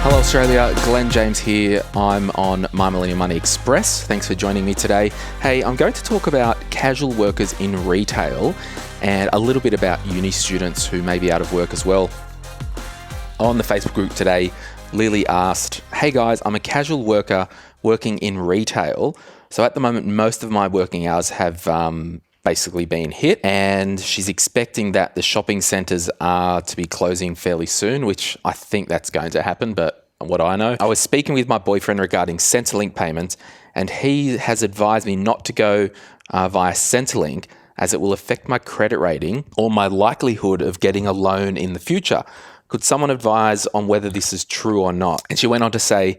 Hello Australia, Glenn James here. I'm on My Millennial Money Express. Thanks for joining me today. Hey, I'm going to talk about casual workers in retail and a little bit about uni students who may be out of work as well. On the Facebook group today, Lily asked, hey guys, I'm a casual worker working in retail. So at the moment, most of my working hours have basically been hit, and she's expecting that the shopping centres are to be closing fairly soon, which I think that's going to happen, but what I know. I was speaking with my boyfriend regarding centrelink payments, and he has advised me not to go via centrelink as it will affect my credit rating or my likelihood of getting a loan in the future. Could someone advise on whether this is true or not? And she went on to say,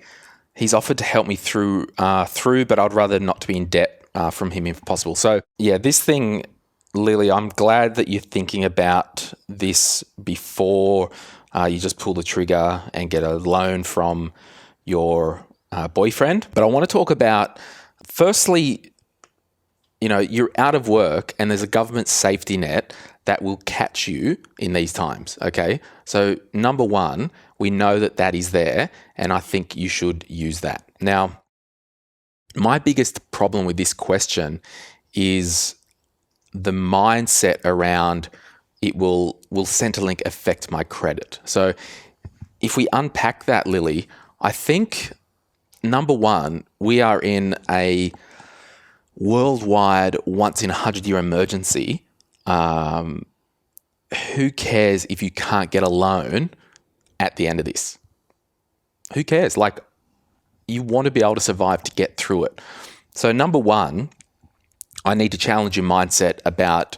he's offered to help me through, but I'd rather not to be in debt from him if possible. So yeah, this thing, Lily, I'm glad that you're thinking about this before you just pull the trigger and get a loan from your boyfriend. But I want to talk about, firstly, you're out of work and there's a government safety net that will catch you in these times, okay? So number one, we know that that is there, and I think you should use that. Now, my biggest problem with this question is the mindset around will centrelink affect my credit? So if we unpack that, Lily, I think number one, we are in a worldwide once in 100-year emergency. Who cares if you can't get a loan at the end of this? Who cares? Like, you want to be able to survive to get through it. So number one, I need to challenge your mindset about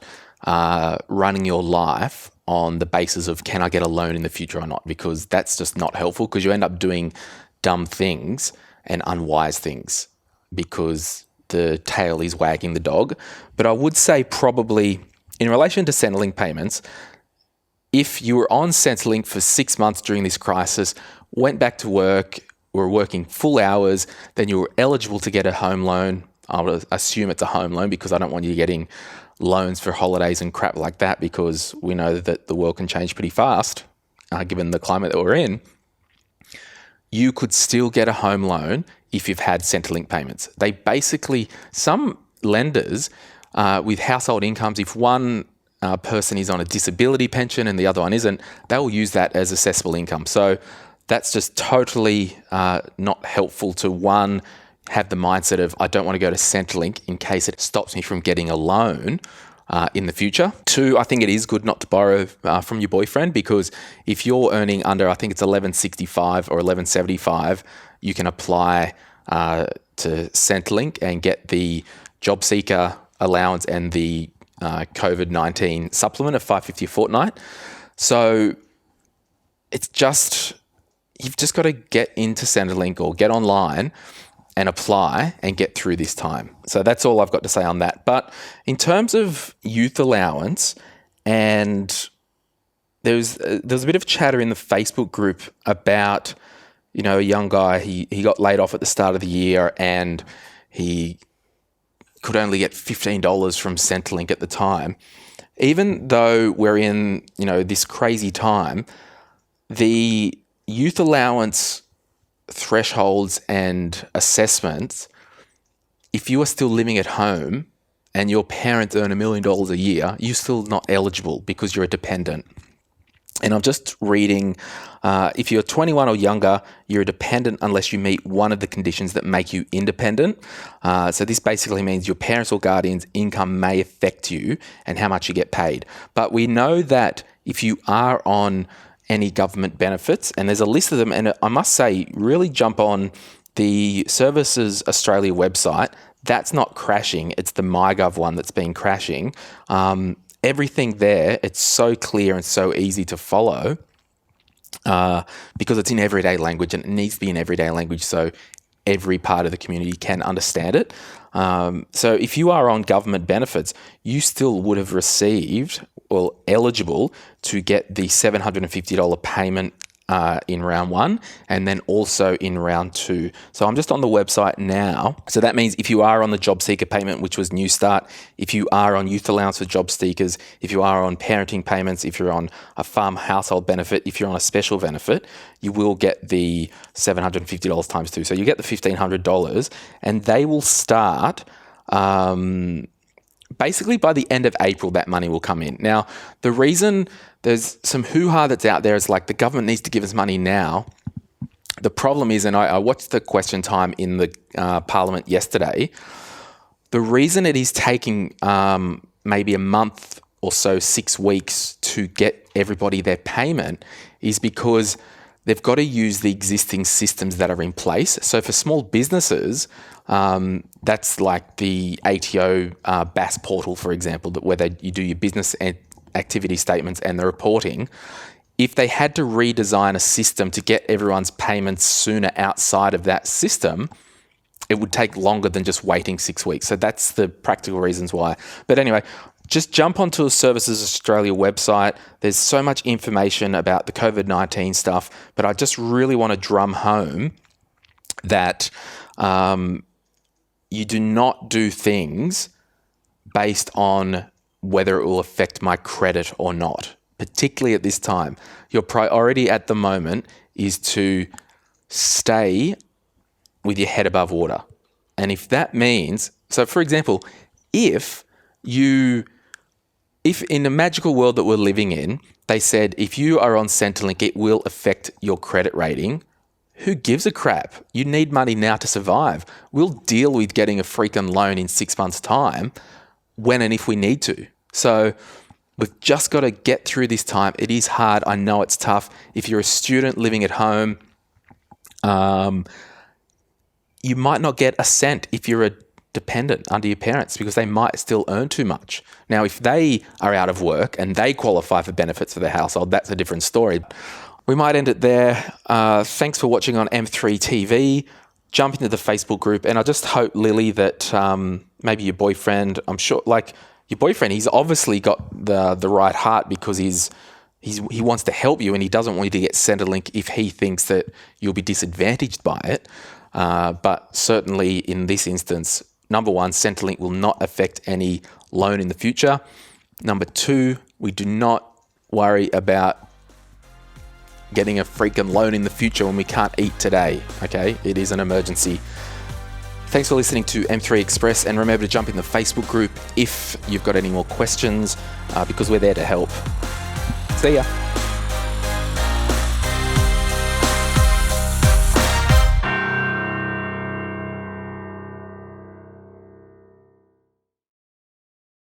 running your life on the basis of can I get a loan in the future or not, because that's just not helpful, because you end up doing dumb things and unwise things because the tail is wagging the dog. But I would say probably in relation to centrelink payments, if you were on centrelink for 6 months during this crisis, went back to work, were working full hours, then you were eligible to get a home loan. I would assume it's a home loan because I don't want you getting loans for holidays and crap like that, because we know that the world can change pretty fast given the climate that we're in. You could still get a home loan if you've had centrelink payments. They basically, some lenders with household incomes, if one person is on a disability pension and the other one isn't, they will use that as assessable income. So that's just totally not helpful to, one, have the mindset of I don't want to go to centrelink in case it stops me from getting a loan in the future. Two, I think it is good not to borrow from your boyfriend, because if you're earning under, I think it's $11.65 or $11.75, you can apply to centrelink and get the job seeker allowance and the COVID-19 supplement of $5.50 a fortnight. So it's just, you've just got to get into centrelink or get online and apply and get through this time. So that's all I've got to say on that. But in terms of youth allowance, and there was a bit of chatter in the Facebook group about, a young guy, he got laid off at the start of the year and he could only get $15 from centrelink at the time. Even though we're in, this crazy time, the youth allowance thresholds and assessments, if you are still living at home and your parents earn $1 million a year, you're still not eligible because you're a dependent. And I'm just reading, if you're 21 or younger, you're a dependent unless you meet one of the conditions that make you independent. So this basically means your parents or guardians' income may affect you and how much you get paid. But we know that if you are on any government benefits, and there's a list of them, and I must say, really jump on the Services Australia website. That's not crashing. It's the MyGov one that's been crashing. Everything there, it's so clear and so easy to follow because it's in everyday language, and it needs to be in everyday language so every part of the community can understand it. So if you are on government benefits, you still would have received, or eligible to get the $750 payment in round one, and then also in round two. So I'm just on the website now. So that means if you are on the job seeker payment, which was New Start, if you are on youth allowance for job seekers, if you are on parenting payments, if you're on a farm household benefit, if you're on a special benefit, you will get the $750 times two. So you get the $1,500, and they will start basically by the end of April. That money will come in. Now, the reason there's some hoo-ha that's out there is like the government needs to give us money now. The problem is, and I watched the question time in the Parliament yesterday, the reason it is taking maybe a month or so, 6 weeks to get everybody their payment is because they've got to use the existing systems that are in place. So for small businesses, that's like the ATO BAS portal, for example, where you do your business and activity statements and the reporting. If they had to redesign a system to get everyone's payments sooner outside of that system, it would take longer than just waiting 6 weeks. So that's the practical reasons why. But anyway, just jump onto the Services Australia website. There's so much information about the COVID-19 stuff, but I just really want to drum home that you do not do things based on whether it will affect my credit or not, particularly at this time. Your priority at the moment is to stay with your head above water. And if that means, so for example, if in the magical world that we're living in, they said if you are on Centrelink, it will affect your credit rating, who gives a crap? You need money now to survive. We'll deal with getting a freaking loan in 6 months' time when and if we need to. So we've just got to get through this time. It is hard. I know it's tough. If you're a student living at home, you might not get a cent if you're a dependent under your parents because they might still earn too much. Now, if they are out of work and they qualify for benefits for their household, that's a different story. We might end it there. Thanks for watching on M3 TV. Jump into the Facebook group, and I just hope, Lily, that maybe your boyfriend, I'm sure, like your boyfriend, he's obviously got the right heart because he wants to help you and he doesn't want you to get Centrelink if he thinks that you'll be disadvantaged by it. But certainly in this instance, number one, Centrelink will not affect any loan in the future. Number two, we do not worry about getting a freaking loan in the future when we can't eat today, okay? It is an emergency. Thanks for listening to M3 Express, and remember to jump in the Facebook group if you've got any more questions, because we're there to help. See ya.